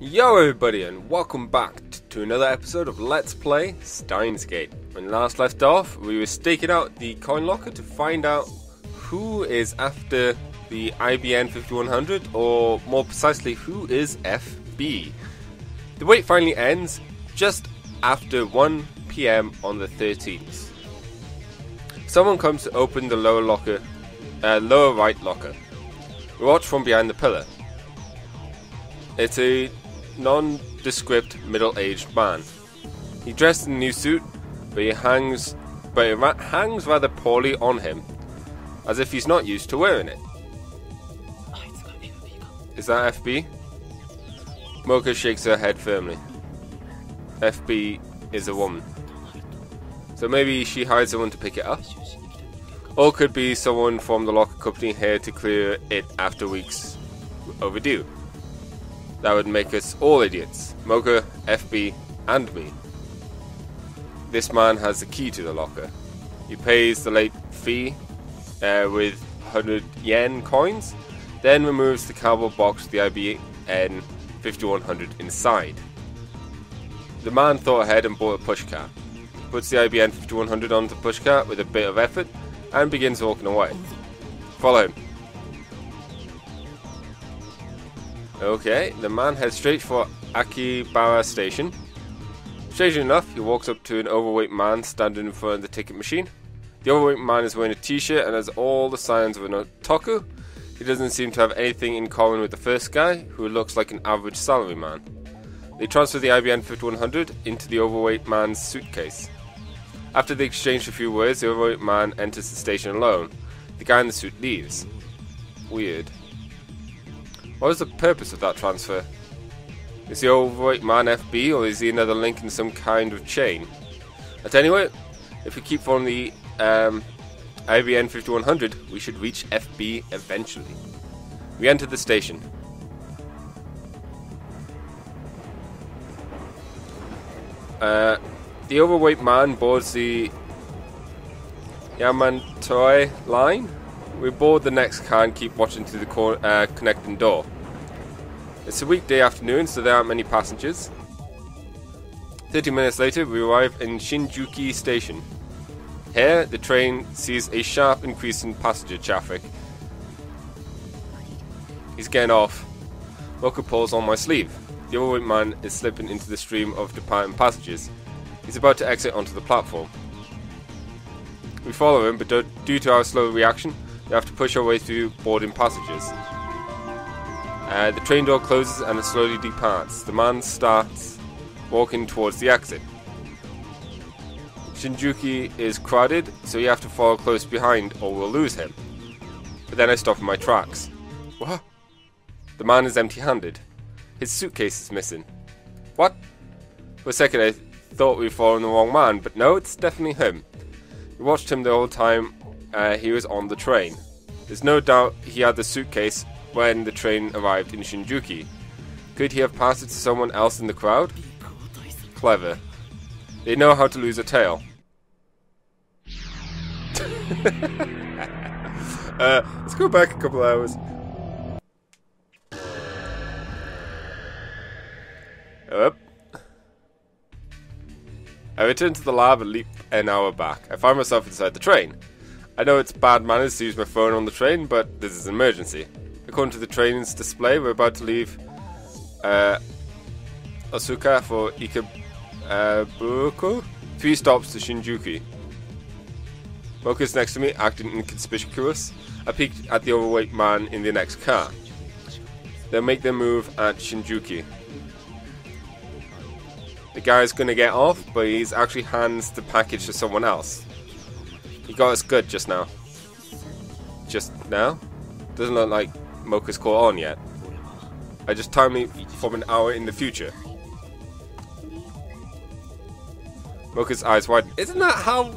Yo everybody, and welcome back to another episode of Let's Play Steins. When last left off, we were staking out the coin locker to find out who is after the IBN 5100, or more precisely, who is FB. The wait finally ends just after 1 PM on the 13th. Someone comes to open the lower right locker. We watch from behind the pillar. It's a nondescript middle-aged man. He dressed in a new suit, but it hangs rather poorly on him, as if he's not used to wearing it. Is that FB? Mocha shakes her head firmly. FB is a woman. So maybe she hired someone to pick it up? Or could be someone from the locker company here to clear it after weeks overdue. That would make us all idiots. Mocha, FB, and me. This man has the key to the locker. He pays the late fee with 100 yen coins, then removes the cardboard box with the IBN 5100 inside. The man thought ahead and bought a pushcart. Puts the IBN 5100 onto the pushcart with a bit of effort and begins walking away. Follow him. Okay, the man heads straight for Akibara Station. Strangely enough, he walks up to an overweight man standing in front of the ticket machine. The overweight man is wearing a t-shirt and has all the signs of an otaku. He doesn't seem to have anything in common with the first guy, who looks like an average salaryman. They transfer the IBN 5100 into the overweight man's suitcase. After they exchange a few words, the overweight man enters the station alone. The guy in the suit leaves. Weird. What is the purpose of that transfer? Is the overweight man FB, or is he another link in some kind of chain? At any rate, if we keep following the IBN 5100, we should reach FB eventually. We enter the station. The overweight man boards the Yamantoi line. We board the next car and keep watching through the connecting door. It's a weekday afternoon, so there aren't many passengers. 30 minutes later, we arrive in Shinjuku Station. Here, the train sees a sharp increase in passenger traffic. He's getting off. Mocha pulls on my sleeve. The overweight man is slipping into the stream of departing passengers. He's about to exit onto the platform. We follow him, but due to our slow reaction, we have to push our way through boarding passengers. The train door closes and it slowly departs. The man starts walking towards the exit. Shinjuku is crowded, so you have to follow close behind or we'll lose him. But then I stop in my tracks. What? The man is empty-handed. His suitcase is missing. What? For a second I thought we were following the wrong man, but no, it's definitely him. We watched him the whole time he was on the train. There's no doubt he had the suitcase when the train arrived in Shinjuku. Could he have passed it to someone else in the crowd? Clever. They know how to lose a tail. Let's go back a couple hours. Up. I return to the lab and leap an hour back. I find myself inside the train. I know it's bad manners to use my phone on the train, but this is an emergency. According to the train's display, we're about to leave Asuka for Ikebukuro. 3 stops to Shinjuku. Mocha's next to me, acting inconspicuous. I peek at the overweight man in the next car. They'll make their move at Shinjuku. The guy's gonna get off, but he's actually hands the package to someone else. He got us good just now. Just now? Doesn't look like Mocha's caught on yet. I just timed me from an hour in the future. Mocha's eyes widen. Isn't that how...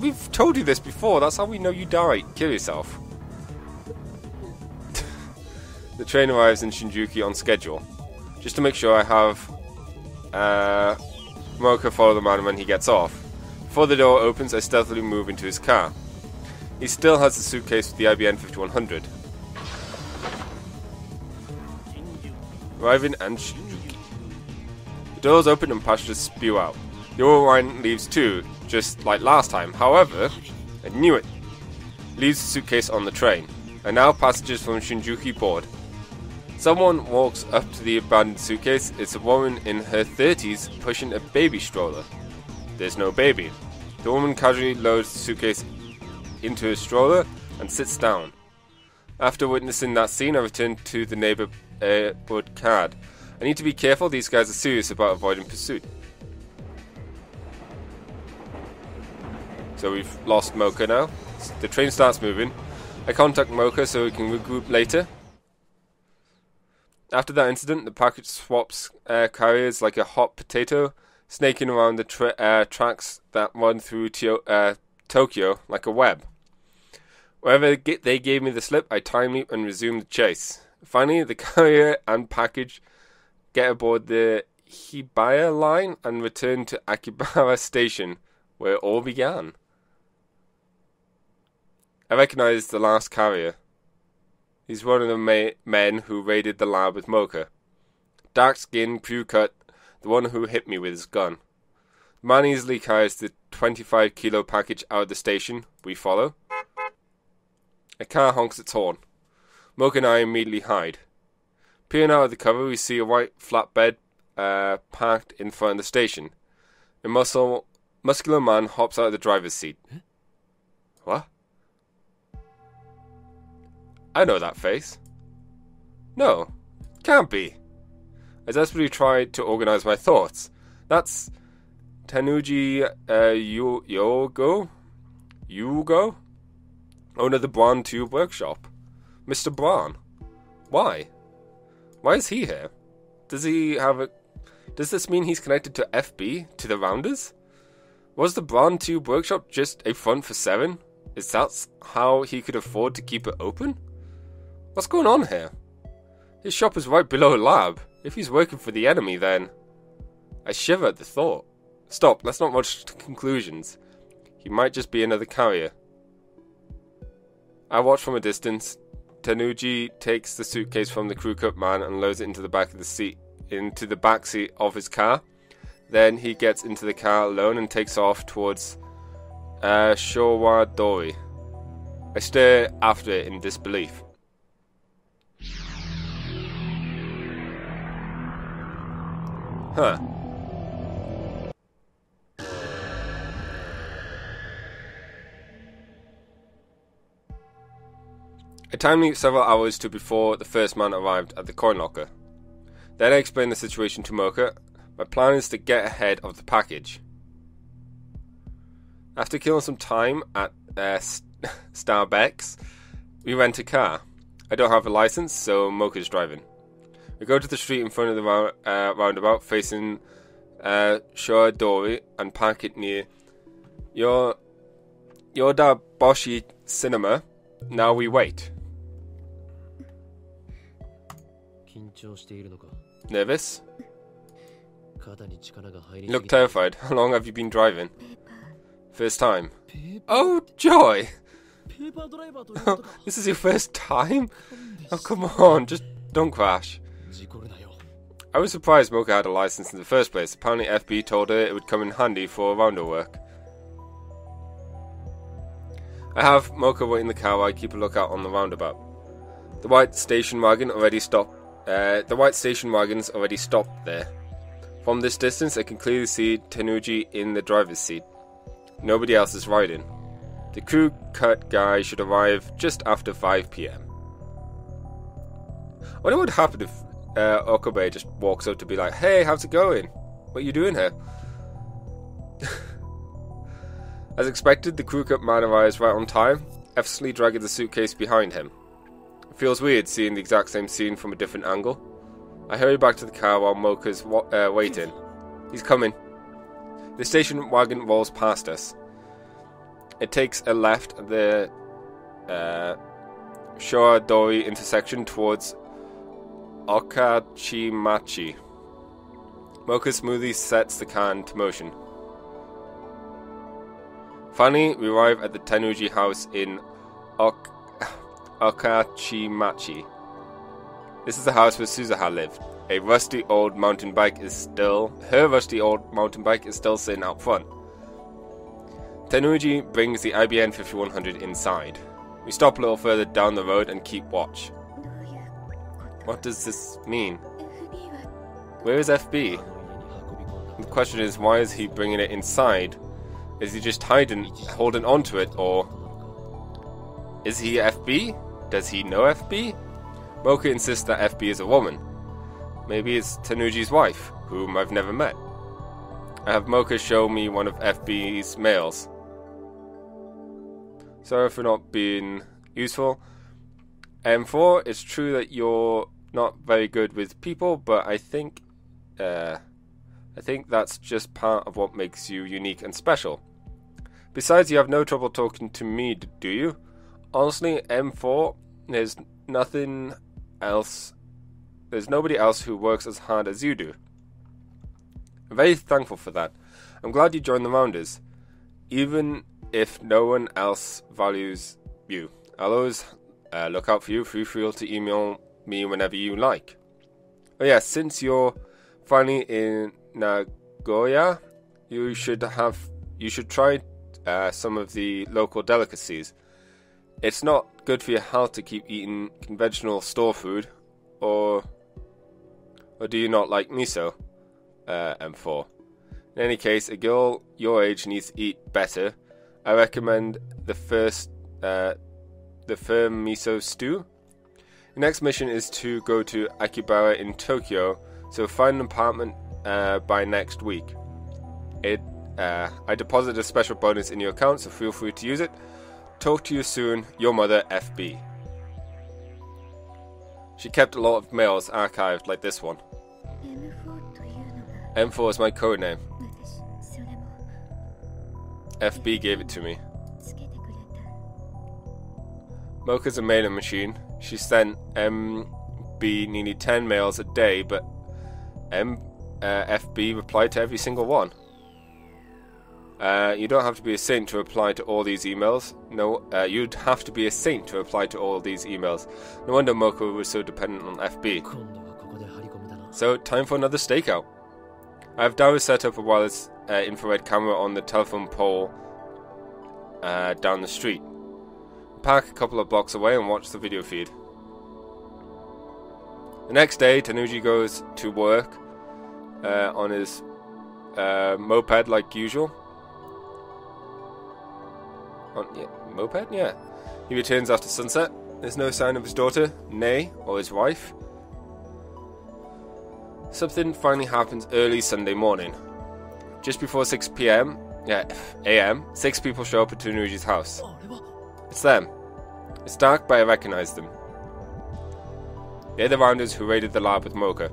We've told you this before. That's how we know you died. Kill yourself. The train arrives in Shinjuku on schedule. Just to make sure I have Mocha follow the man when he gets off. Before the door opens, I stealthily move into his car. He still has the suitcase with the IBN 5100. Arriving and Shinjuku. The doors open and passengers spew out. The overweight leaves too, just like last time. However, I knew it. Leaves the suitcase on the train. And now passengers from Shinjuku board. Someone walks up to the abandoned suitcase. It's a woman in her 30s pushing a baby stroller. There's no baby. The woman casually loads the suitcase into a stroller and sits down. After witnessing that scene, I return to the neighborhood card. I need to be careful, these guys are serious about avoiding pursuit. So we've lost Mocha now. The train starts moving. I contact Mocha so we can regroup later. After that incident, the package swaps carriers like a hot potato, snaking around the tracks that run through Tokyo like a web. Wherever they gave me the slip, I time leap and resume the chase. Finally, the carrier and package get aboard the Hibiya line and return to Akihabara Station, where it all began. I recognize the last carrier. He's one of the men who raided the lab with Mocha. Dark skin, crew cut, the one who hit me with his gun. The man easily carries the 25-kilo package out of the station. We follow. A car honks its horn. Mocha and I immediately hide. Peering out of the cover, we see a white flatbed parked in front of the station. A muscular man hops out of the driver's seat. What? I know that face. No, can't be. I desperately tried to organize my thoughts. That's Tenuji Yugo? Owner of the Braun Tube Workshop. Mr. Braun. Why? Why is he here? Does this mean he's connected to FB? To the Rounders? Was the Braun Tube Workshop just a front for Seven? Is that how he could afford to keep it open? What's going on here? His shop is right below a lab. If he's working for the enemy, then... I shiver at the thought. Stop, let's not rush to conclusions. He might just be another carrier. I watch from a distance. Tenuji takes the suitcase from the crew cut man and loads it into the back seat of his car. Then he gets into the car alone and takes off towards Showa-dori. I stare after it in disbelief. Huh. I time leap several hours to before the first man arrived at the coin locker. Then I explain the situation to Mocha. My plan is to get ahead of the package. After killing some time at Starbucks, we rent a car. I don't have a license, so Mocha's driving. We go to the street in front of the roundabout facing Showa-dori and park it near Yodaboshi Cinema. Now we wait. Nervous? You look terrified. How long have you been driving? First time. Oh, joy! This is your first time? Oh, come on, just don't crash. I was surprised Mocha had a license in the first place. Apparently FB told her it would come in handy for rounder work. I have Mocha wait in the car while I keep a lookout on the roundabout. The white station wagon's already stopped there. From this distance I can clearly see Tenuji in the driver's seat. Nobody else is riding. The crew cut guy should arrive just after 5 PM. I wonder what would happen if Okabe just walks up to be like, "Hey, how's it going? What are you doing here?" As expected, the crew cut man arrives right on time, effortlessly dragging the suitcase behind him. It feels weird seeing the exact same scene from a different angle. I hurry back to the car while Mocha's waiting. He's coming. The station wagon rolls past us. It takes a left at the Showa-dori intersection towards Okachimachi. Mocha smoothly sets the car into motion. Finally, we arrive at the Tenuji house in Okachimachi. This is the house where Suzuha lived. her rusty old mountain bike is still sitting out front. Tenuji brings the IBN 5100 inside. We stop a little further down the road and keep watch. What does this mean? Where is FB? The question is, why is he bringing it inside? Is he just holding onto it, or is he FB? Does he know FB? Mocha insists that FB is a woman. Maybe it's Tenuji's wife, whom I've never met. I have Mocha show me one of FB's mails. Sorry for not being useful. M4, it's true that you're not very good with people, but I think that's just part of what makes you unique and special. Besides, you have no trouble talking to me, do you? Honestly, M4, there's nobody else who works as hard as you do. I'm very thankful for that. I'm glad you joined the Rounders, even if no one else values you. I'll always look out for you. Feel free to email me whenever you like. Oh yeah, since you're finally in Nagoya, you should try some of the local delicacies. It's not good for your health to keep eating conventional store food, or do you not like miso? M4. In any case, a girl your age needs to eat better. I recommend the firm miso stew. The next mission is to go to Akihabara in Tokyo, so find an apartment by next week. I deposited a special bonus in your account, so feel free to use it. Talk to you soon, your mother, FB. She kept a lot of mails archived like this one. M4 is my code name. FB gave it to me. Mocha's a mailing machine. She sent MB nearly 10 mails a day, but FB replied to every single one. You don't have to be a saint to reply to all these emails. No, you'd have to be a saint to reply to all these emails. No wonder Mocha was so dependent on FB. So, time for another stakeout. I have Daru set up a wireless infrared camera on the telephone pole down the street. Park a couple of blocks away and watch the video feed. The next day, Tenuji goes to work on his moped like usual. Moped? Yeah. He returns after sunset. There's no sign of his daughter, Nay, or his wife. Something finally happens early Sunday morning. Just before 6 a.m., 6 people show up at Tenuji's house. It's them. It's dark, but I recognize them. They're the Rounders who raided the lab with Mocha.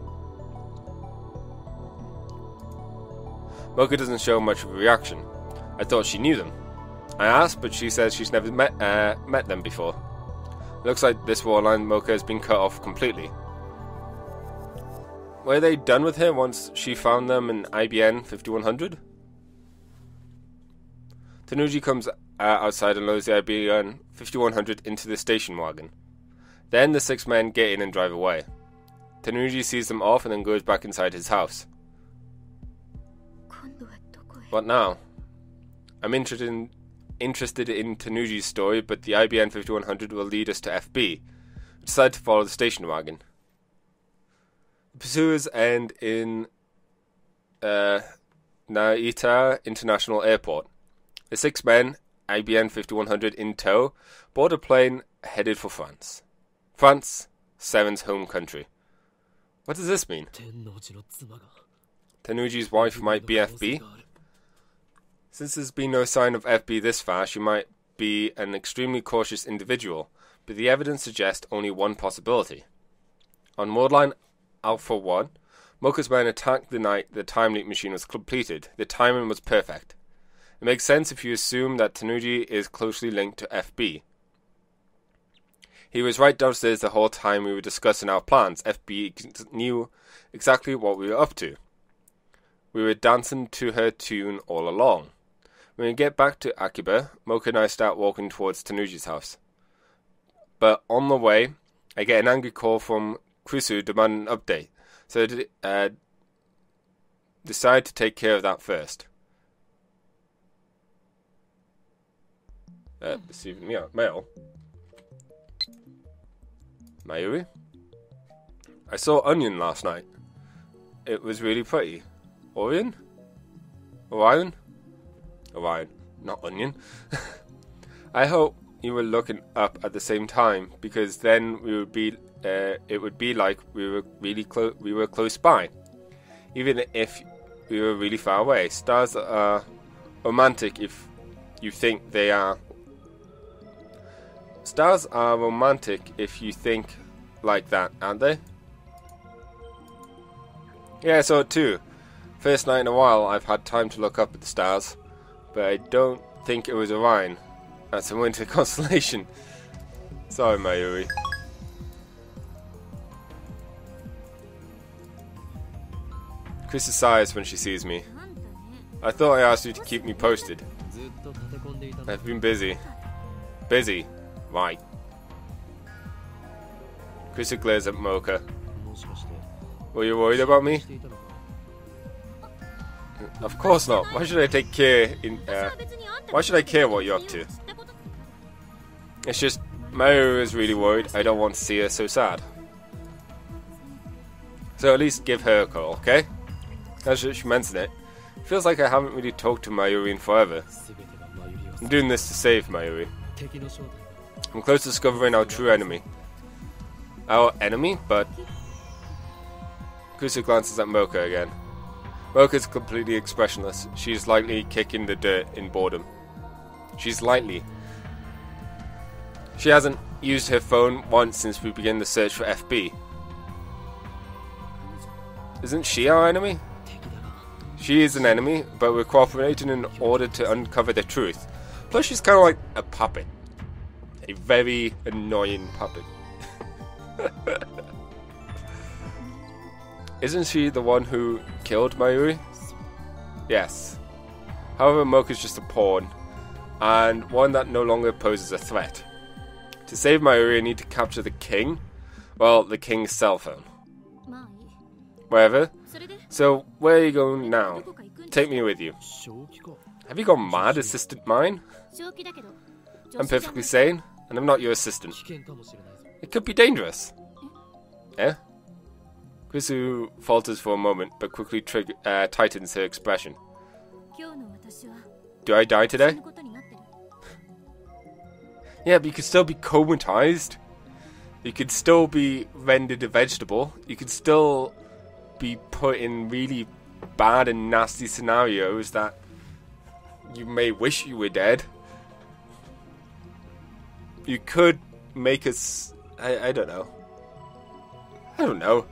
Mocha doesn't show much of a reaction. I thought she knew them. I asked, but she says she's never met them before. Looks like this war line Mocha has been cut off completely. Were they done with her once she found them in IBN 5100? Tenuji comes outside and loads the IBN 5100 into the station wagon. Then the 6 men get in and drive away. Tenuji sees them off and then goes back inside his house. What now? I'm interested in Tenuji's story, but the IBN 5100 will lead us to FB. We decide to follow the station wagon. The pursuers end in Narita International Airport. The 6 men, IBN 5100 in tow, board a plane headed for France. France, Seven's home country. What does this mean? Tenuji's wife might be FB? Since there's been no sign of FB this far, she might be an extremely cautious individual, but the evidence suggests only one possibility. On Worldline Alpha 1, Mocha's men attacked the night the time leak machine was completed. The timing was perfect. It makes sense if you assume that Tenuji is closely linked to FB. He was right downstairs the whole time we were discussing our plans. FB knew exactly what we were up to. We were dancing to her tune all along. When we get back to Akiba, Mocha and I start walking towards Tenuji's house. But on the way, I get an angry call from Kusu demanding an update. So decide to take care of that first. Receiving mail. Mayuri? I saw Onion last night. It was really pretty. Orion? Orion? Orion, not Onion. I hope you were looking up at the same time, because then we would be. It would be like we were really close. We were close by, even if we were really far away. Stars are romantic if you think they are. Stars are romantic if you think like that, aren't they? Yeah, I saw it too. First night in a while I've had time to look up at the stars, but I don't think it was Orion. That's a winter constellation. Sorry, Mayuri. Chris sighs when she sees me. I thought I asked you to keep me posted. I've been busy. Busy? Right. Chris glares at Mocha. Were you worried about me? Of course not. Why should I take care why should I care what you're up to? It's just, Mayuri is really worried. I don't want to see her so sad. So at least give her a call, okay? Now that she mentioned it, feels like I haven't really talked to Mayuri in forever. I'm doing this to save Mayuri. I'm close to discovering our true enemy. Our enemy? But... Kusa glances at Mocha again. Mocha's completely expressionless. She's lightly kicking the dirt in boredom. She's lightly. She hasn't used her phone once since we began the search for FB. Isn't she our enemy? She is an enemy, but we're cooperating in order to uncover the truth. Plus she's kind of like a puppet. A very annoying puppet. Isn't she the one who killed Mayuri? Yes. However, Mocha's just a pawn, and one that no longer poses a threat. To save Mayuri, I need to capture the king. Well, the king's cell phone. Wherever. So, where are you going now? Take me with you. Have you gone mad, assistant mine? I'm perfectly sane, and I'm not your assistant. It could be dangerous. Eh? Krisu falters for a moment, but quickly tightens her expression. Do I die today? Yeah, but you could still be comatized. You could still be rendered a vegetable. You could still be put in really bad and nasty scenarios that you may wish you were dead. You could make us... I don't know. I don't know.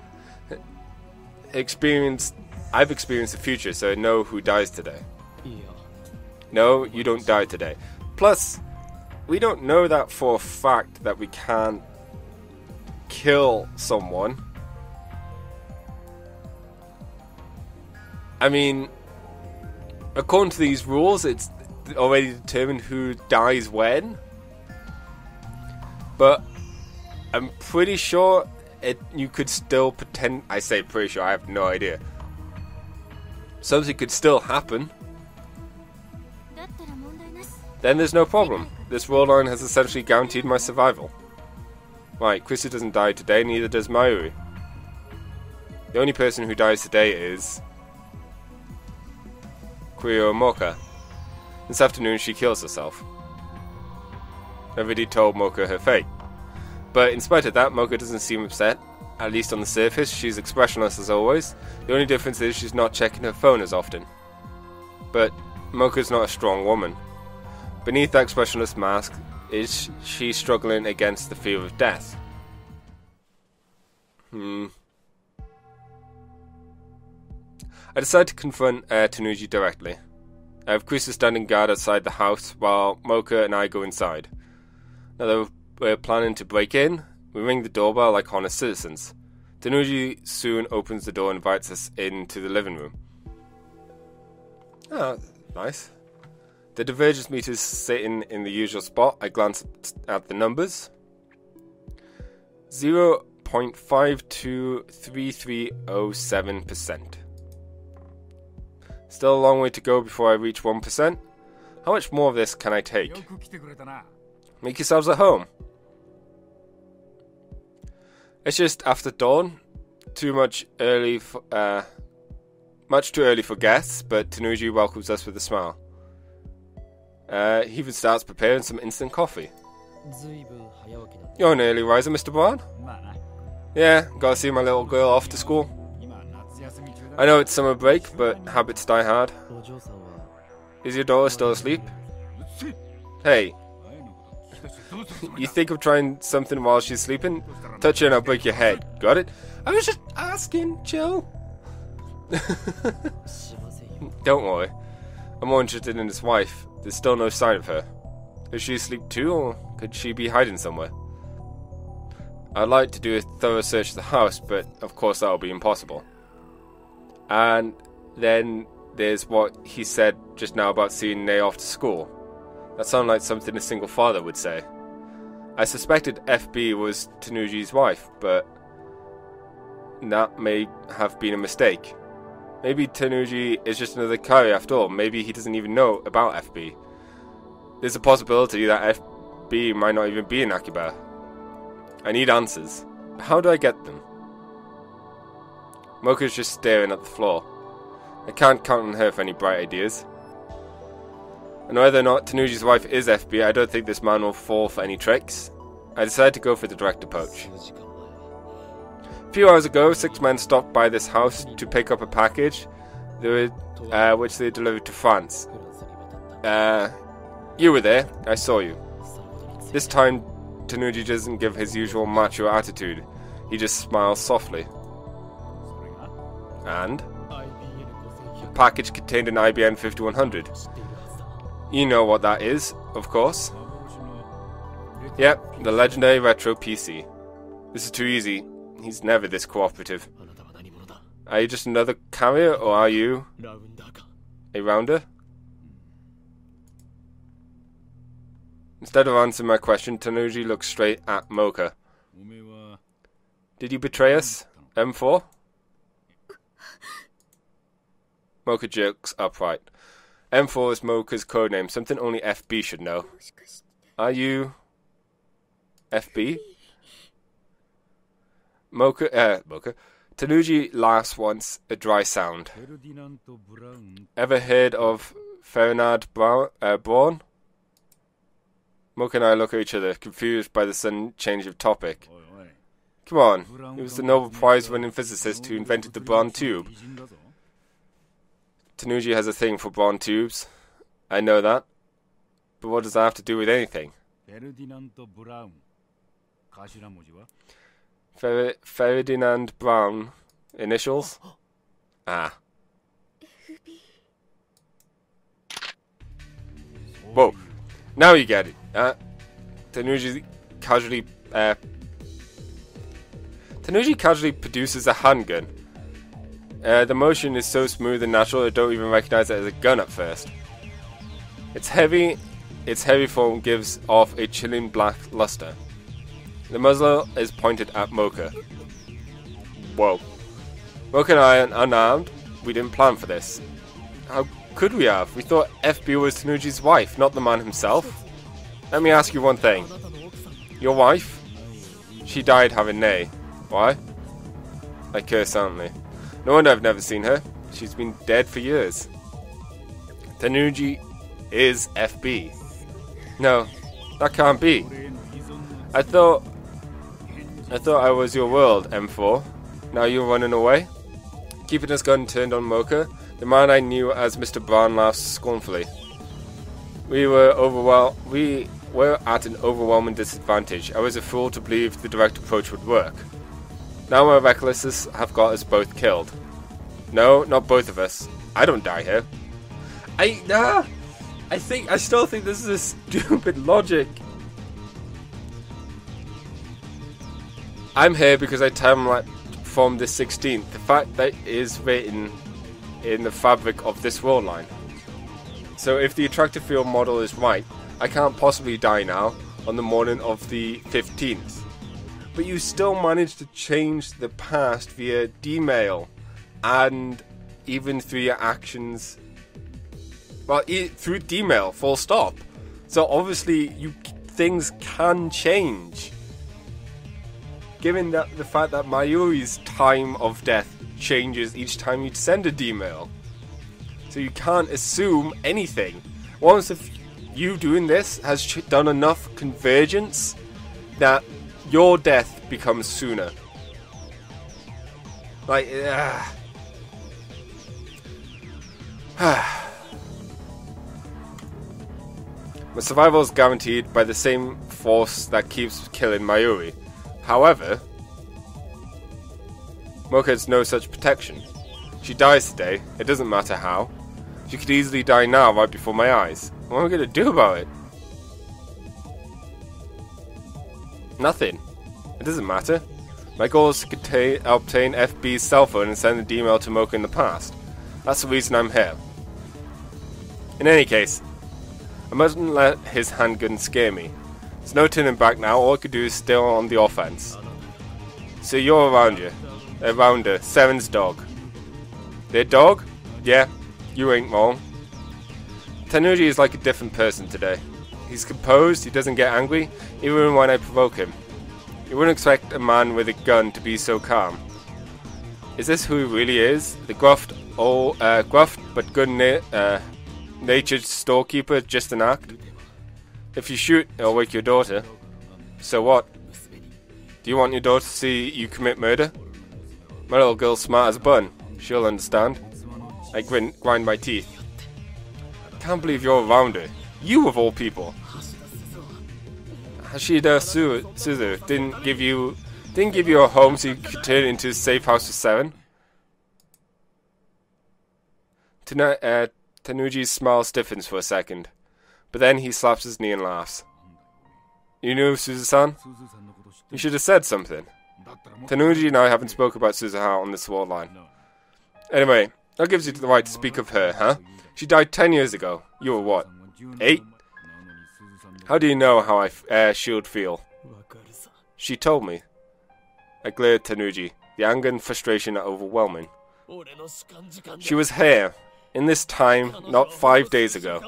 I've experienced the future, so I know who dies today. No, you don't die today. Plus, we don't know that for a fact that we can't kill someone. I mean, according to these rules, it's already determined who dies when. But I'm pretty sure you could still pretend. I say pretty sure, I have no idea. Something could still happen. Then there's no problem. This world line has essentially guaranteed my survival. Right, Krisu doesn't die today, neither does Mayuri. The only person who dies today is Kuyo Mocha. This afternoon she kills herself. Nobody told Mocha her fate. But in spite of that, Mocha doesn't seem upset. At least on the surface, she's expressionless as always. The only difference is she's not checking her phone as often. But Mocha's not a strong woman. Beneath that expressionless mask, is she struggling against the fear of death? I decide to confront Tanuji directly. I have Krisa standing guard outside the house while Mocha and I go inside. Now that we're planning to break in, we ring the doorbell like honest citizens. Tanuji soon opens the door and invites us into the living room. Oh, nice. The Divergence meter is sitting in the usual spot. I glance at the numbers. 0.0 0.523307%. Still a long way to go before I reach 1%. How much more of this can I take? Make yourselves at home. It's just after dawn. Much too early for guests, but Tanuji welcomes us with a smile. He even starts preparing some instant coffee. You're an early riser, Mr. Brown? Yeah, gotta see my little girl off to school. I know it's summer break, but habits die hard. Is your daughter still asleep? Hey, you think of trying something while she's sleeping? Touch her and I'll break your head. Got it? I was just asking, chill. Don't worry. I'm more interested in his wife. There's still no sign of her. Is she asleep too, or could she be hiding somewhere? I'd like to do a thorough search of the house, but of course that'll be impossible. And then there's what he said just now about seeing Nay off to school. That sounded like something a single father would say. I suspected FB was Tanuji's wife, but that may have been a mistake. Maybe Tanuji is just another Kari after all. Maybe he doesn't even know about FB. There's a possibility that FB might not even be in Akiba. I need answers. How do I get them? Mocha's just staring at the floor. I can't count on her for any bright ideas. And whether or not Tanuji's wife is FB, I don't think this man will fall for any tricks. I decided to go for the direct approach. A few hours ago, 6 men stopped by this house to pick up a package, which they delivered to France. You were there. I saw you. This time, Tanuji doesn't give his usual macho attitude. He just smiles softly. And? The package contained an IBM 5100. You know what that is, of course. Yep, the legendary retro PC. This is too easy. He's never this cooperative. Are you just another carrier, or are you a rounder? Instead of answering my question, Tanuji looks straight at Mocha. Did you betray us, M4? Mocha jerks upright. M4 is Mocha's codename, something only FB should know. Are you FB? Mocha. Tanuji laughs once, a dry sound. Ever heard of Ferdinand Braun? Mocha and I look at each other, confused by the sudden change of topic. Come on, he was the Nobel Prize-winning physicist who invented the Braun tube. Tanuji has a thing for Braun tubes. I know that. But what does that have to do with anything? Ferdinand Braun. Initials? Ah. Whoa. Now you get it. Tanuji casually produces a handgun. The motion is so smooth and natural I don't even recognize it as a gun at first. Its heavy form gives off a chilling black luster. The muzzle is pointed at Mocha. Whoa. Mocha and I are unarmed. We didn't plan for this. How could we have? We thought FB was Tanuji's wife, not the man himself. Let me ask you one thing. Your wife? She died having Nay. Why? I curse silently. No wonder I've never seen her. She's been dead for years. Tanuji is FB. No, that can't be. I thought I was your world, M4. Now you're running away? Keeping his gun turned on Mocha, the man I knew as Mr. Brown laughs scornfully. We were at an overwhelming disadvantage. I was a fool to believe the direct approach would work. Now my recklessness have got us both killed. No, not both of us. I don't die here. I still think this is a stupid logic. I'm here because I terraformed the 16th. The fact that it is written in the fabric of this world line. So if the attractive field model is right, I can't possibly die now on the morning of the 15th. but you still managed to change the past via D-mail and even through your actions. Well, through D-mail, full stop. So obviously, things can change. Given that the fact that Mayuri's time of death changes each time you send a D-mail. So you can't assume anything. Once if you doing this has done enough convergence that your death becomes sooner. Like, My survival is guaranteed by the same force that keeps killing Mayuri. However, Mocha has no such protection. She dies today, it doesn't matter how. She could easily die now right before my eyes. What am I going to do about it? Nothing. It doesn't matter. My goal is to obtain FB's cell phone and send an email to Mocha in the past. That's the reason I'm here. In any case, I mustn't let his handgun scare me. There's no turning back now, all I could do is stay on the offense. So you're around her, Seven's dog. Their dog? Yeah, you ain't wrong. Tenuji is like a different person today. He's composed, he doesn't get angry, even when I provoke him. You wouldn't expect a man with a gun to be so calm. Is this who he really is? The gruff but good-natured storekeeper, just an act? If you shoot, it'll wake your daughter. So what? Do you want your daughter to see you commit murder? My little girl's smart as a bun. She'll understand. I grind my teeth. Can't believe you're around her. You of all people. Hashida Suzu didn't give you a home so you could turn it into a safe house for 7. Tenuji's smile stiffens for a second, but then he slaps his knee and laughs. You knew Suzu-san? You should have said something. Tenuji and I haven't spoken about Suzuha on this war line. Anyway, that gives you the right to speak of her, huh? She died 10 years ago. You were what? 8? How do you know how I should feel? She told me. I glared at Tenuji. The anger and frustration are overwhelming. She was here, in this time, not 5 days ago.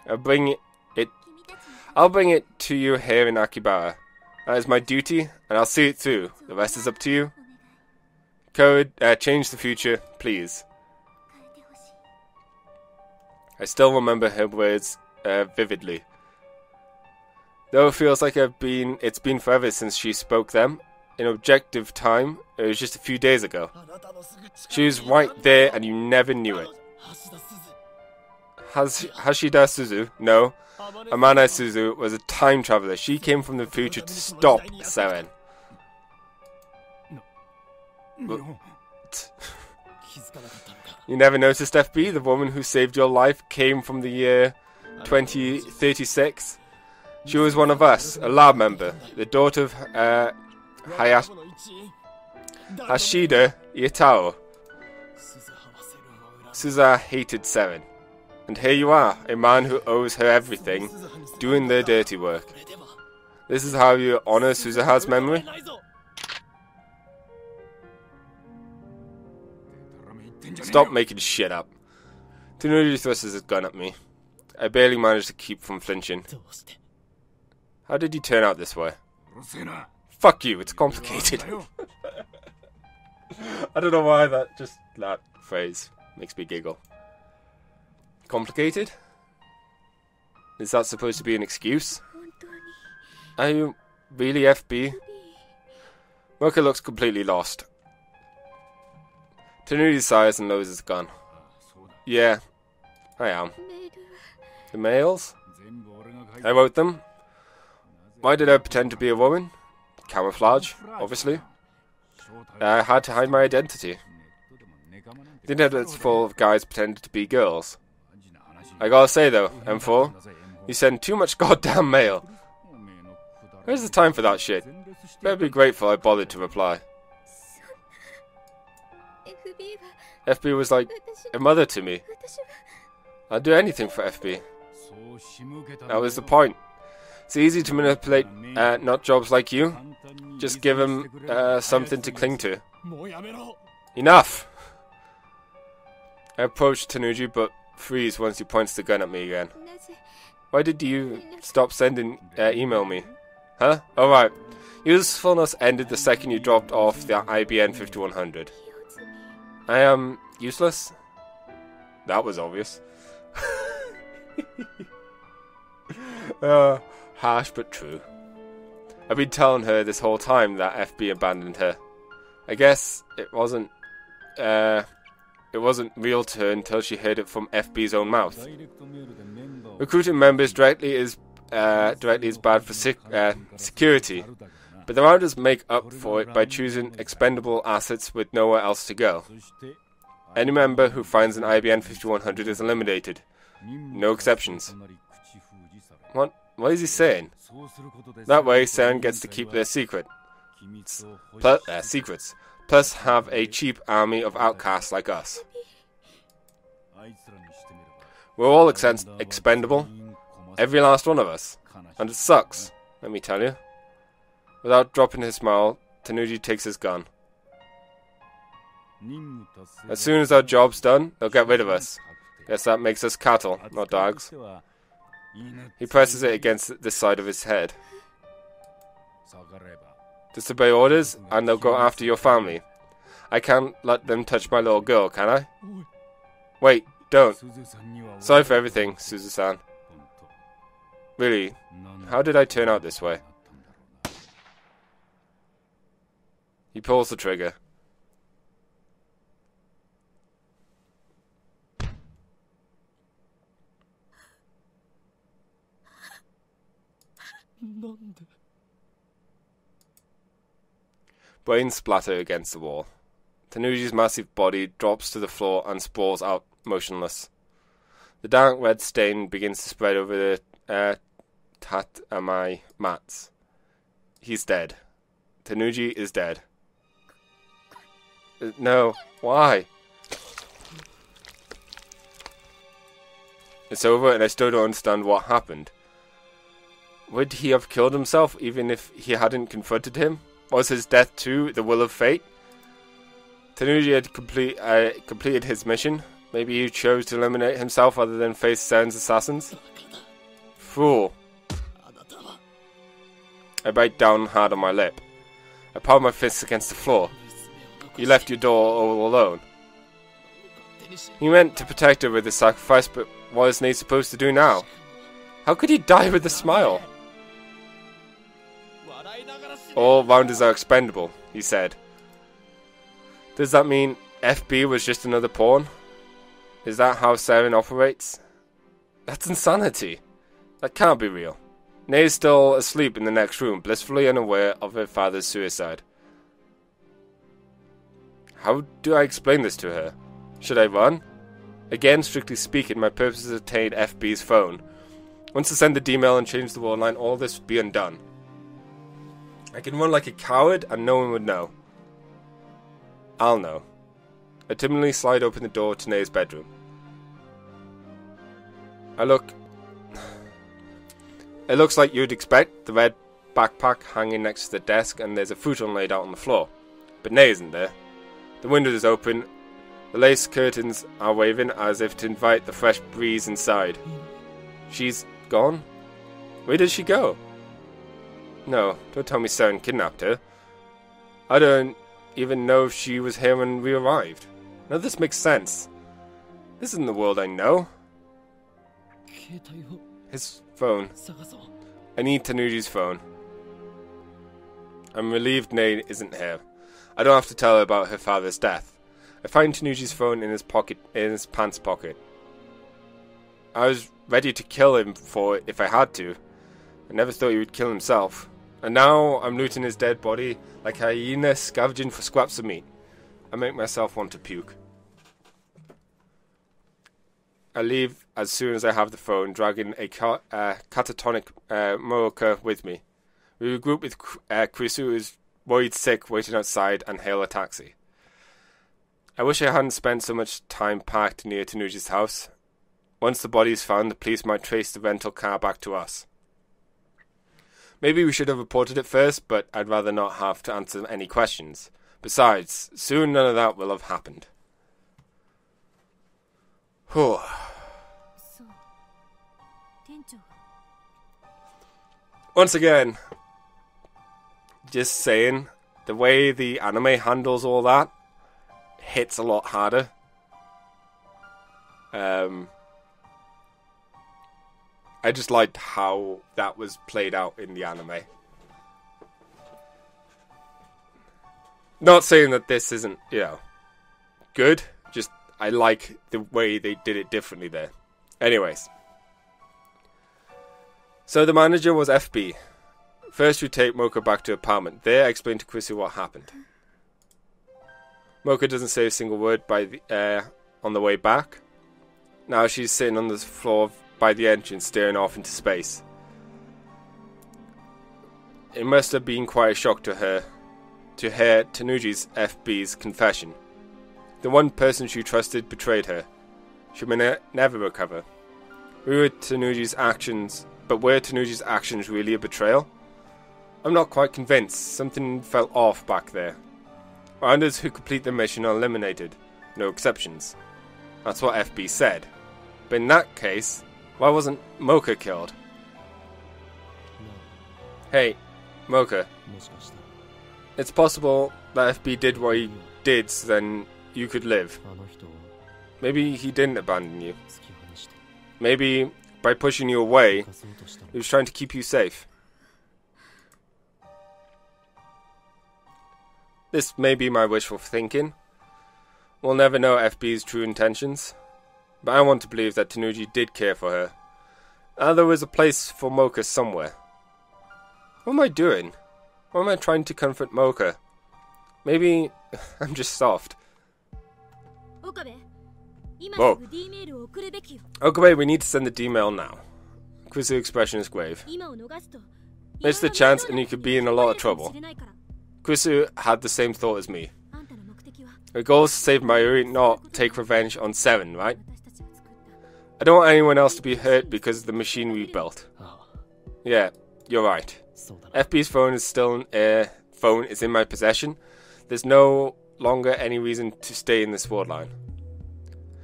I'll bring it to you here in Akibara. That is my duty, and I'll see it through. The rest is up to you. Code, change the future, please. I still remember her words vividly. Though it feels like it's been forever since she spoke them, in objective time, it was just a few days ago. She was right there and you never knew it. Hashida Suzu? No. Amana Suzu was a time traveler. She came from the future to stop Seren. You never noticed, FB? The woman who saved your life came from the year 2036. She was one of us, a lab member, the daughter of Hashida Yatao. Suza hated Seren. And here you are, a man who owes her everything, doing the dirty work. This is how you honor Suzuha's memory? Stop making shit up. Tenuji thrusts his gun at me. I barely managed to keep from flinching. How did you turn out this way? Fuck you, it's complicated. I don't know why that phrase makes me giggle. Complicated? Is that supposed to be an excuse? Are you really FB? Mocha looks completely lost. Tenuji sighs and lowers his gun. Yeah, I am. The mails? I wrote them. Why did I pretend to be a woman? Camouflage, obviously. I had to hide my identity. The internet is full of guys pretending to be girls. I gotta say though, M4, you send too much goddamn mail. Where's the time for that shit? Better be grateful I bothered to reply. FB was like a mother to me. I'd do anything for FB. That was the point. It's easy to manipulate nut jobs like you. Just give him something to cling to. Enough! I approach Tanuji, but freeze once he points the gun at me again. Why did you stop sending email me? Huh? Alright. Usefulness ended the second you dropped off the IBN 5100. I am useless? That was obvious. Harsh but true. I've been telling her this whole time that FB abandoned her. I guess it wasn't real to her until she heard it from FB's own mouth. Recruiting members directly is bad for security, but the rounders make up for it by choosing expendable assets with nowhere else to go. Any member who finds an IBN 5100 is eliminated. No exceptions. What is he saying? That way, Saren gets to keep their secrets. Plus have a cheap army of outcasts like us. We're all expendable. Every last one of us. And it sucks, let me tell you. Without dropping his smile, Tanuji takes his gun. As soon as our job's done, they'll get rid of us. Guess that makes us cattle, not dogs. He presses it against the side of his head. Disobey orders, and they'll go after your family. I can't let them touch my little girl, can I? Wait, don't. Sorry for everything, Suzu-san. Really, how did I turn out this way? He pulls the trigger. Brains splatter against the wall. Tanuji's massive body drops to the floor and sprawls out motionless. The dark red stain begins to spread over the tatami mats. He's dead. Tanuji is dead. No, why? It's over and I still don't understand what happened. Would he have killed himself even if he hadn't confronted him? Was his death too the will of fate? Tanuji had completed his mission. Maybe he chose to eliminate himself rather than face Sen's assassins? Fool. I bite down hard on my lip. I pound my fists against the floor. You left your door all alone. He meant to protect her with his sacrifice, but what is Nate supposed to do now? How could he die with a smile? All rounders are expendable, he said. Does that mean FB was just another pawn? Is that how Saren operates? That's insanity. That can't be real. Nay is still asleep in the next room, blissfully unaware of her father's suicide. How do I explain this to her? Should I run? Again, strictly speaking, my purpose is to obtain FB's phone. Once I send the D-mail and change the world line, all this would be undone. I can run like a coward and no one would know. I'll know. I timidly slide open the door to Nay's bedroom. It looks like you'd expect, the red backpack hanging next to the desk, and there's a futon laid out on the floor. But Nay isn't there. The window is open. The lace curtains are waving as if to invite the fresh breeze inside. She's gone? Where did she go? No, don't tell me Saren kidnapped her. I don't even know if she was here when we arrived. None of this makes sense. This isn't the world I know. His phone. I need Tanuji's phone. I'm relieved Nay isn't here. I don't have to tell her about her father's death. I find Tanuji's phone in his pants pocket. I was ready to kill him for it if I had to. I never thought he would kill himself. And now I'm looting his dead body like a hyena scavenging for scraps of meat. I make myself want to puke. I leave as soon as I have the phone, dragging a catatonic Moroka with me. We regroup with Krisu, who is worried sick, waiting outside, and hail a taxi. I wish I hadn't spent so much time parked near Tanuji's house. Once the body is found, the police might trace the rental car back to us. Maybe we should have reported it first, but I'd rather not have to answer any questions. Besides, soon none of that will have happened. Whew. Once again, just saying, the way the anime handles all that hits a lot harder. I just liked how that was played out in the anime. Not saying that this isn't, good. Just, I like the way they did it differently there. Anyways. So the manager was FB. First we take Mocha back to her apartment. There I explain to Chrissy what happened. Mocha doesn't say a single word on the way back. Now she's sitting on the floor by the entrance staring off into space. It must have been quite a shock to her to hear Tanuji's FB's confession. The one person she trusted betrayed her. She may never recover. Were Tanuji's actions really a betrayal? I'm not quite convinced. Something felt off back there. Rounders who complete the mission are eliminated. No exceptions. That's what FB said. But in that case, why wasn't Mocha killed? Hey, Mocha. It's possible that FB did what he did so then you could live. Maybe he didn't abandon you. Maybe by pushing you away, he was trying to keep you safe. This may be my wishful thinking. We'll never know FB's true intentions. But I want to believe that Tanuji did care for her. There was a place for Mocha somewhere. What am I doing? Why am I trying to comfort Mocha? Maybe I'm just soft. Whoa. Okabe, we need to send the D-mail now. Quiz's expression is grave. Miss the chance and you could be in a lot of trouble. Quizu had the same thought as me. Her goal is to save Mayuri, not take revenge on Seven, right? I don't want anyone else to be hurt because of the machine we built. Yeah, you're right. FB's phone is in my possession. There's no longer any reason to stay in this world line.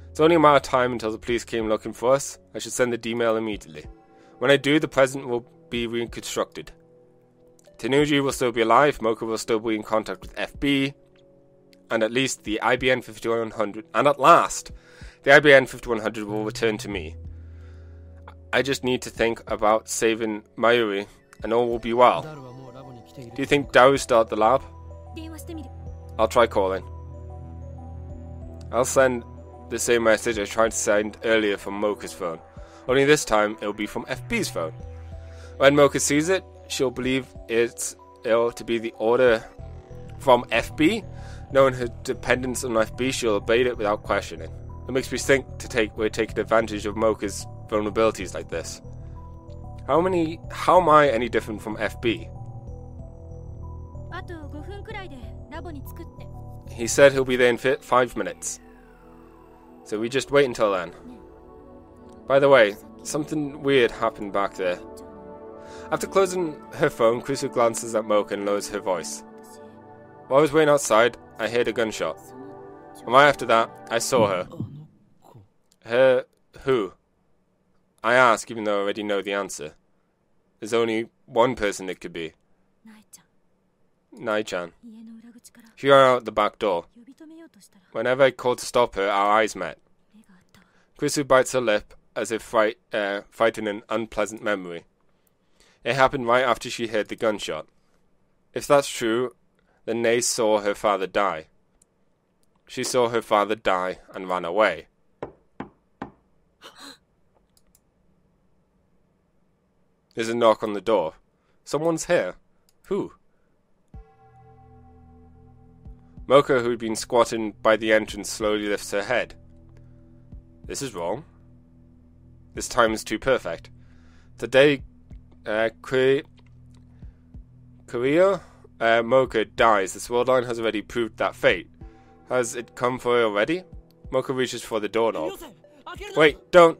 It's only a matter of time until the police came looking for us. I should send the D-mail immediately. When I do, the present will be reconstructed. Tanuji will still be alive, Mocha will still be in contact with FB, and at least the IBN 5100, and at last, the IBN 5100 will return to me. I just need to think about saving Mayuri, and all will be well. Do you think Dao will start the lab? I'll try calling. I'll send the same message I tried to send earlier from Mocha's phone. Only this time, it'll be from FB's phone. When Mocha sees it, she'll believe it'll to be the order from FB. Knowing her dependence on FB, she'll obey it without questioning. It makes me think we're taking advantage of Mocha's vulnerabilities like this. How am I any different from FB? He said he'll be there in 5 minutes. So we just wait until then. By the way, something weird happened back there. After closing her phone, Kusu glances at Mocha and lowers her voice. While I was waiting outside, I heard a gunshot. And right after that, I saw her. Her who? I ask, even though I already know the answer. There's only one person it could be. Nai-chan. She ran out the back door. Whenever I called to stop her, our eyes met. Kusu bites her lip, as if fighting an unpleasant memory. It happened right after she heard the gunshot. If that's true, then Nei saw her father die. She saw her father die and ran away. There's a knock on the door. Someone's here. Who? Mocha, who had been squatting by the entrance, slowly lifts her head. This is wrong. This time is too perfect. Today, Mocha dies. This world line has already proved that fate. Has it come for her already? Mocha reaches for the doorknob. Wait, don't!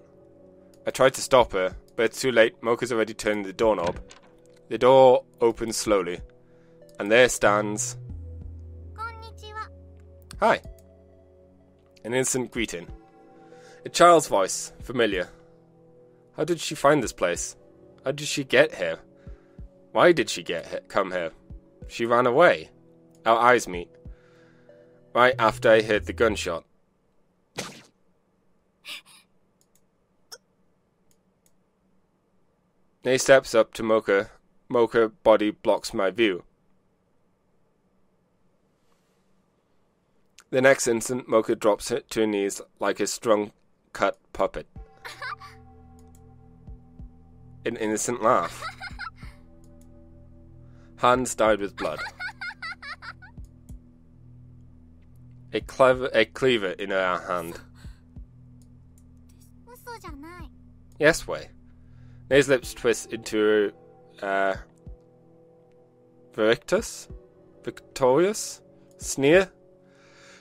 I tried to stop her, but it's too late. Mocha's already turned the doorknob. The door opens slowly, and there stands... Hi. An instant greeting. A child's voice, familiar. How did she find this place? How did she get here? Why did she come here? She ran away. Our eyes meet. Right after I heard the gunshot. Nay steps up to Mocha. Mocha body blocks my view. The next instant, Mocha drops to her knees like a strung-cut puppet. An innocent laugh. Hands dyed with blood. A cleaver in her hand. Yes, way. Nay's lips twist into Victorious sneer.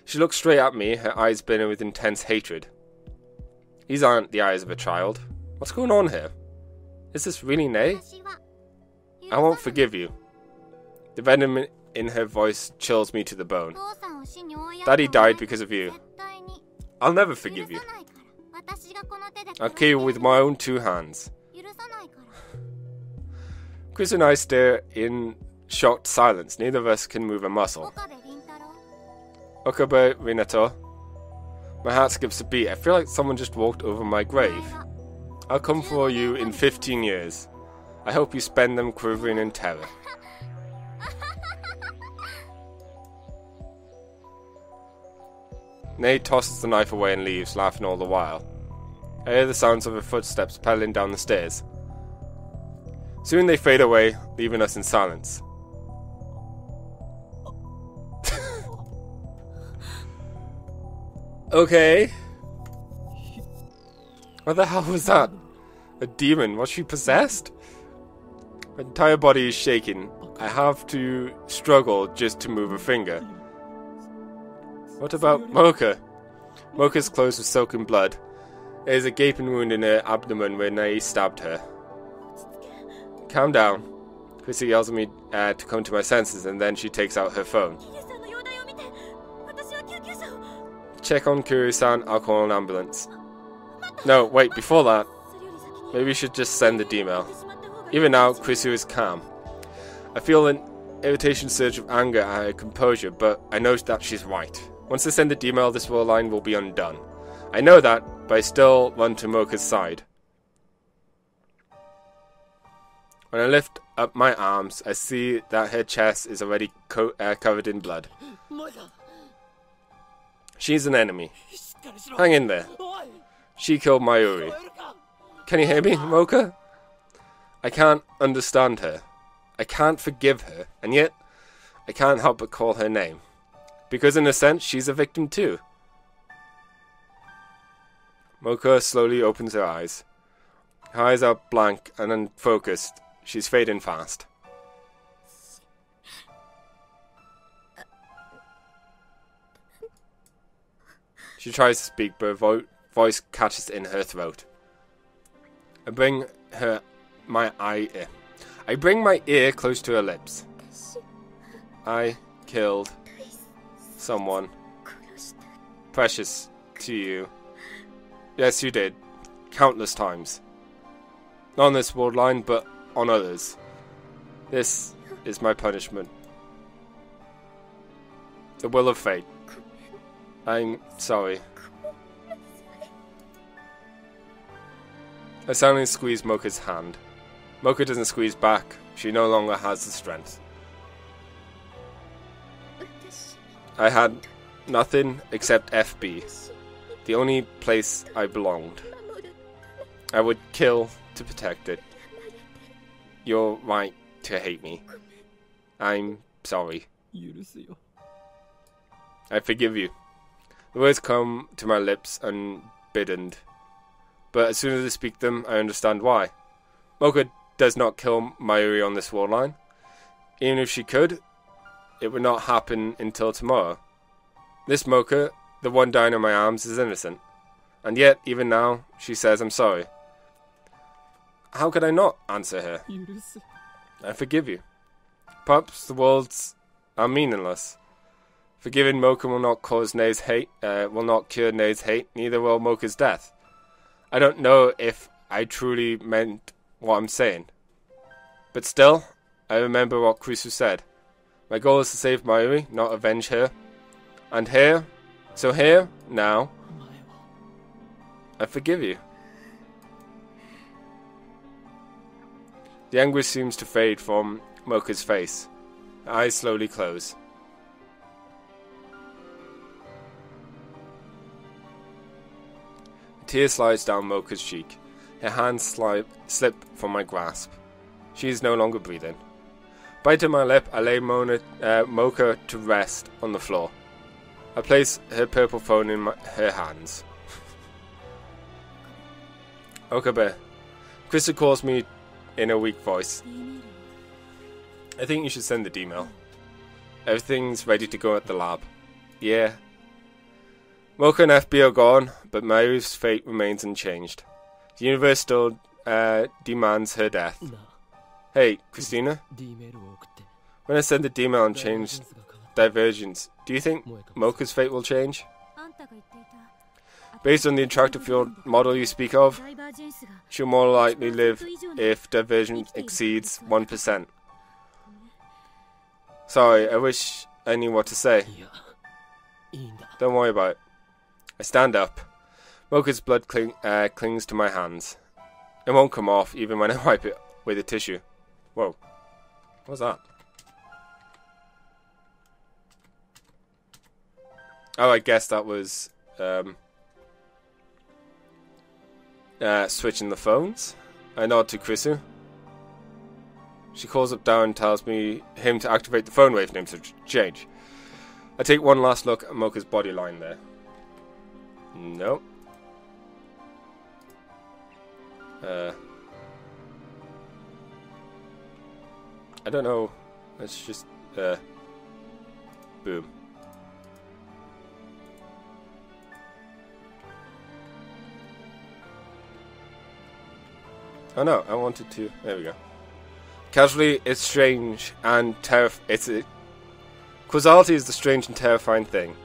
She looks straight at me, her eyes burning with intense hatred. These aren't the eyes of a child. What's going on here? Is this really Nay? I won't forgive you. The venom in her voice chills me to the bone. Daddy died because of you. I'll never forgive you. I'll kill you with my own two hands. Chris and I stare in shocked silence. Neither of us can move a muscle. Okabe Minato. My heart skips a beat. I feel like someone just walked over my grave. I'll come for you in 15 years. I hope you spend them quivering in terror. Nay tosses the knife away and leaves, laughing all the while. I hear the sounds of her footsteps pedaling down the stairs. Soon they fade away, leaving us in silence. Okay. What the hell was that? A demon? Was she possessed? My entire body is shaking. I have to struggle just to move a finger. What about Mocha? Mocha's clothes were soaked in blood. There is a gaping wound in her abdomen where Nai stabbed her. Calm down. Chrissy yells at me to come to my senses, and then she takes out her phone. Check on Kiryu-san, I'll call an ambulance. No, wait, before that, maybe we should just send the email. Even now, Chrissy is calm. I feel an irritation surge of anger at her composure, but I know that she's right. Once I send the email, this war line will be undone. I know that, but I still run to Mocha's side. When I lift up my arms, I see that her chest is already covered in blood. She's an enemy. Hang in there. She killed Mayuri. Can you hear me, Mocha? I can't understand her. I can't forgive her, and yet I can't help but call her name. Because in a sense, she's a victim too. Mocha slowly opens her eyes. Her eyes are blank and unfocused. She's fading fast. She tries to speak, but her voice catches in her throat. I bring my ear close to her lips. I killed someone precious to you. Yes, you did. Countless times. Not on this world line, but on others. This is my punishment. The will of fate. I'm sorry. I silently squeeze Mocha's hand. Mocha doesn't squeeze back. She no longer has the strength. I had nothing except FB. The only place I belonged. I would kill to protect it. You're right to hate me. I'm sorry. I forgive you. The words come to my lips unbidden, but as soon as I speak them, I understand why. Mocha does not kill Mayuri on this war line. Even if she could, it would not happen until tomorrow. This Mocha, the one dying in my arms, is innocent. And yet, even now, she says I'm sorry. How could I not answer her? I forgive you. Perhaps the worlds are meaningless. Forgiving Mocha will not cause Nei's hate, will not cure Nei's hate, neither will Mocha's death. I don't know if I truly meant what I'm saying. But still, I remember what Krisu said. My goal is to save Mayuri, not avenge her. And here, now, I forgive you. The anguish seems to fade from Mocha's face. Her eyes slowly close. A tear slides down Mocha's cheek. Her hands slip from my grasp. She is no longer breathing. Biting my lip, I lay Mocha to rest on the floor. I place her purple phone in her hands. Okabe. Krista calls me in a weak voice. I think you should send the email. Everything's ready to go at the lab. Yeah. Mocha and FB are gone, but Mayuri's fate remains unchanged. The universe still demands her death. Hey, Christina? When I send the email and change divergence, do you think Mocha's fate will change? Based on the attractive field model you speak of, she'll more likely live if divergence exceeds 1%. Sorry, I wish I knew what to say. Don't worry about it. I stand up. Mocha's blood clings to my hands. It won't come off even when I wipe it with a tissue. Whoa. What's that? Oh, I guess that was switching the phones. I nod to Krisu. She calls up down and tells me him to activate the phone wave name to change. I take one last look at Mocha's body line there. Nope. I don't know. Let's just boom. Oh no, I wanted to. There we go. Casually, it's strange and causality is the strange and terrifying thing.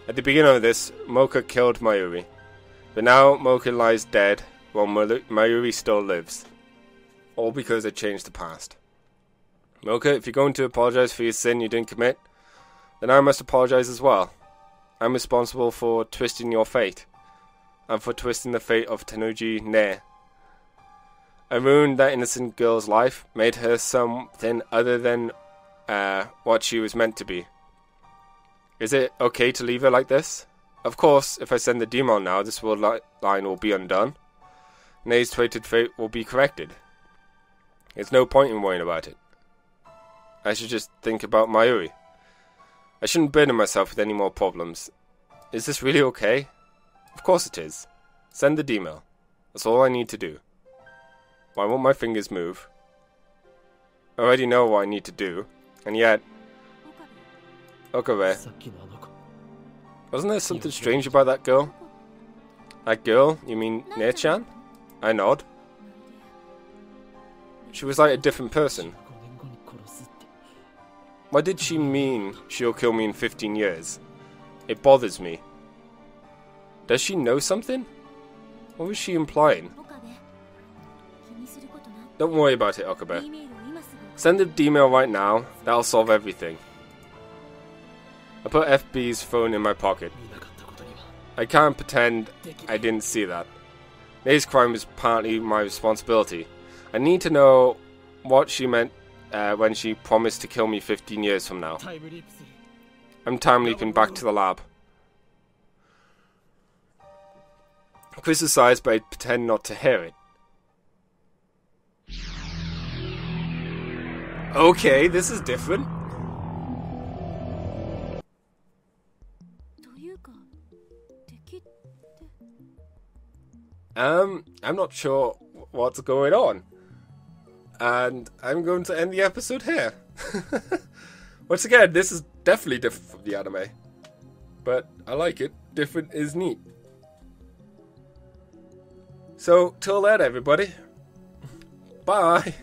At the beginning of this, Mocha killed Mayuri, but now Mocha lies dead while Mayuri still lives. All because I changed the past. Mocha, if you're going to apologize for your sin you didn't commit, then I must apologize as well. I'm responsible for twisting your fate, and for twisting the fate of Tenuji Ne. I ruined that innocent girl's life, made her something other than what she was meant to be. Is it okay to leave her like this? Of course, if I send the demon now, this line will be undone. Nei's twisted fate will be corrected. There's no point in worrying about it. I should just think about Mayuri. I shouldn't burden myself with any more problems. Is this really okay? Of course it is. Send the email. That's all I need to do. Why won't my fingers move? I already know what I need to do, and yet... Okabe. Wasn't there something strange about that girl? That girl? You mean Ne-chan? I nod. She was like a different person. What did she mean she'll kill me in 15 years? It bothers me. Does she know something? What was she implying? Don't worry about it, Okabe. Send the email right now. That'll solve everything. I put FB's phone in my pocket. I can't pretend I didn't see that. Nei's crime is partly my responsibility. I need to know what she meant when she promised to kill me 15 years from now. I'm time leaping back to the lab. Chris sighs, but I pretend not to hear it. Okay, this is different. I'm not sure what's going on. And I'm going to end the episode here. Once again, this is definitely different from the anime. But I like it. Different is neat. So, till then, everybody. Bye.